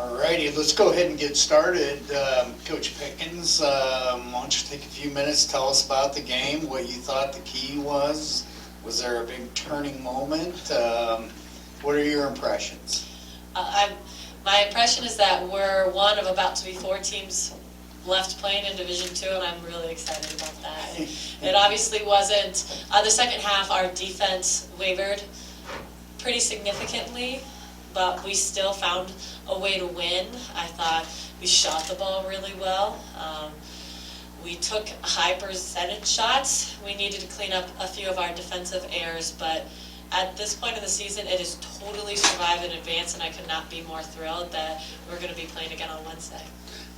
Alrighty, let's go ahead and get started. Coach Pickens, why don't you take a few minutes, tell us about the game, what you thought the key was. Was there a big turning moment? What are your impressions? My impression is that we're one of about to be 4 teams left playing in Division II, and I'm really excited about that. It obviously wasn't, the second half our defense wavered pretty significantly, but we still found a way to win. I thought we shot the ball really well. We took high percentage shots. We needed to clean up a few of our defensive errors, but at this point in the season, it is totally survive and advance, and I could not be more thrilled that we're going to be playing again on Wednesday.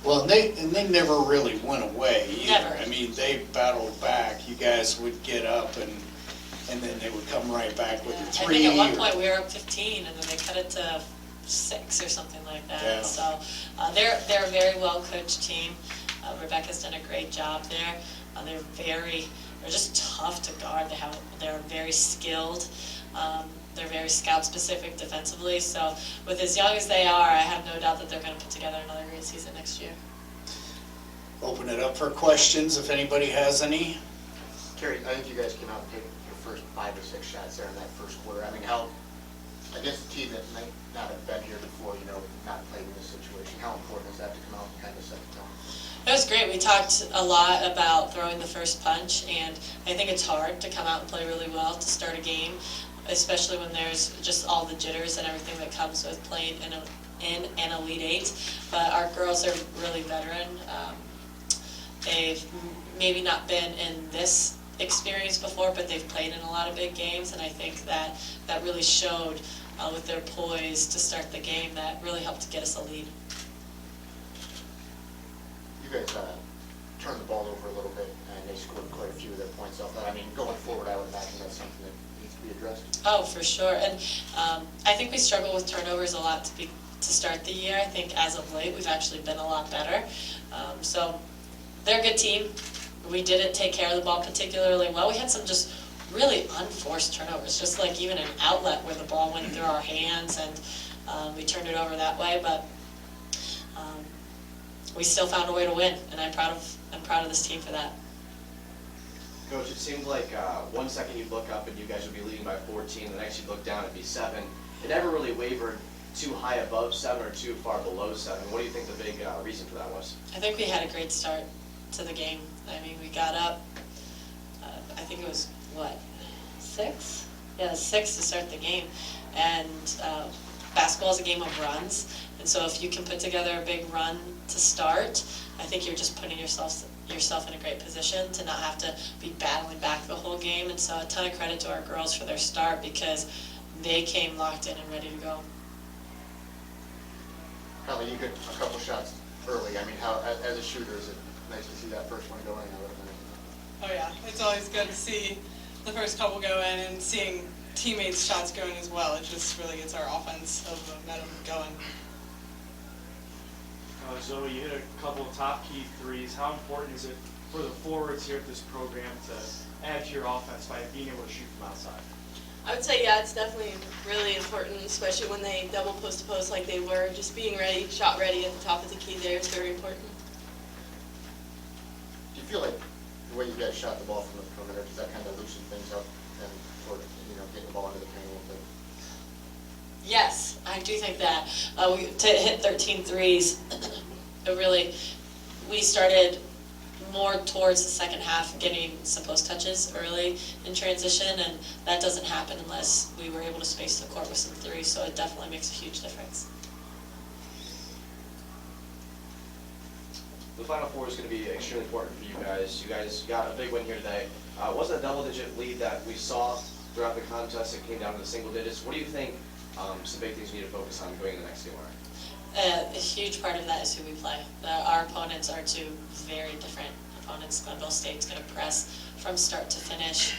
Well, and they never really went away either. Never. I mean, they battled back. You guys would get up and then they would come right back with a 3. I think at one point we were up 15, and then they cut it to 6 or something like that. Yeah. So they're a very well coached team. Rebecca's done a great job there. They're just tough to guard. They're very skilled. They're very scout specific defensively. So with as young as they are, I have no doubt that they're going to put together another great season next year. Open it up for questions if anybody has any. Kari, I think you guys came out and taken your first 5 or 6 shots there in that first quarter. I mean, how, against a team that might not have been here before, not played in this situation, how important is that to come out and kind of set the tone? It was great. We talked a lot about throwing the first punch, and I think it's hard to come out and play really well to start a game, especially when there's just all the jitters and everything that comes with playing in an Elite Eight. But our girls are really veteran. They've maybe not been in this experience before, but they've played in a lot of big games, and I think that really showed with their poise to start the game. That really helped get us a lead. You guys turned the ball over a little bit, and they scored quite a few of their points off that. I mean, going forward, I would imagine that's something that needs to be addressed. Oh, for sure. And I think we struggle with turnovers a lot to start the year. I think as of late, we've actually been a lot better. So they're a good team. We didn't take care of the ball particularly well. We had some just really unforced turnovers, just like even an outlet where the ball went through our hands, and we turned it over that way. But we still found a way to win, and I'm proud of this team for that. Coach, it seemed like 1 second you'd look up and you guys would be leading by 14, the next you'd look down and be 7. It never really wavered too high above 7 or too far below 7. What do you think the big reason for that was? I think we had a great start to the game. I mean, we got up, I think it was, 6? Yeah, 6 to start the game. And basketball is a game of runs, and so if you can put together a big run to start, I think you're just putting yourself in a great position to not have to be battling back the whole game. And so a ton of credit to our girls for their start, because they came locked in and ready to go. Hallie, you get a couple shots early. I mean, how, as a shooter, is it nice to see that first one go in? Oh yeah, it's always good to see the first couple go in and seeing teammates' shots going as well. It just really gets our offensive momentum going. Zoe, you hit a couple of top key threes. How important is it for the forwards here at this program to add to your offense by being able to shoot from outside? I would say, yeah, it's definitely really important, especially when they double post to post like they were. Just being ready, shot ready at the top of the key there is very important. Do you feel like the way you guys shot the ball from the perimeter, does that kind of loosen things up and sort of, getting the ball into the paint a little bit? Yes, I do think that. To hit 13 threes, we started more towards the second half, getting some post touches early in transition, and that doesn't happen unless we were able to space the court with some threes, so it definitely makes a huge difference. The Final Four is going to be extremely important for you guys. You guys got a big win here today. Wasn't a double-digit lead that we saw throughout the contest. It came down to the single digits. What do you think some big things we need to focus on going in the next game are? A huge part of that is who we play. Our opponents are 2 very different opponents. Glenville State's going to press from start to finish,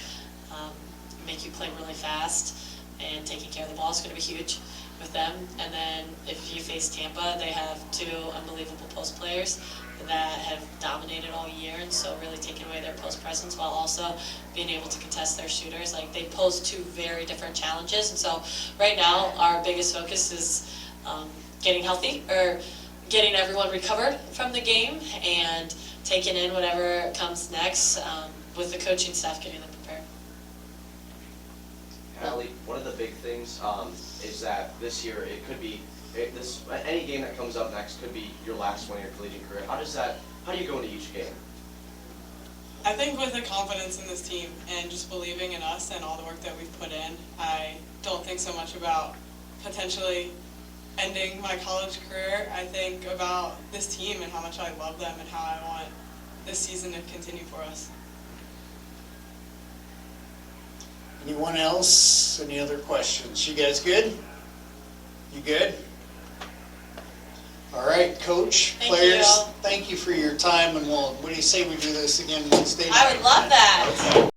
make you play really fast, and taking care of the ball is going to be huge with them. And then if you face Tampa, they have 2 unbelievable post players that have dominated all year, and so really taking away their post presence while also being able to contest their shooters. Like, they pose 2 very different challenges, and so right now our biggest focus is getting healthy, or getting everyone recovered from the game, and taking in whatever comes next, with the coaching staff getting them prepared. Hallie, one of the big things is that this year it could be any game that comes up next could be your last one in your collegiate career. How do you go into each game? I think with the confidence in this team and just believing in us and all the work that we've put in, I don't think so much about potentially ending my college career. I think about this team and how much I love them and how I want this season to continue for us. Anyone else? Any other questions? You guys good? You good? All right, coach, Thank players, you. thank you for your time, and what do you say we do this again Wednesday night? I would love that.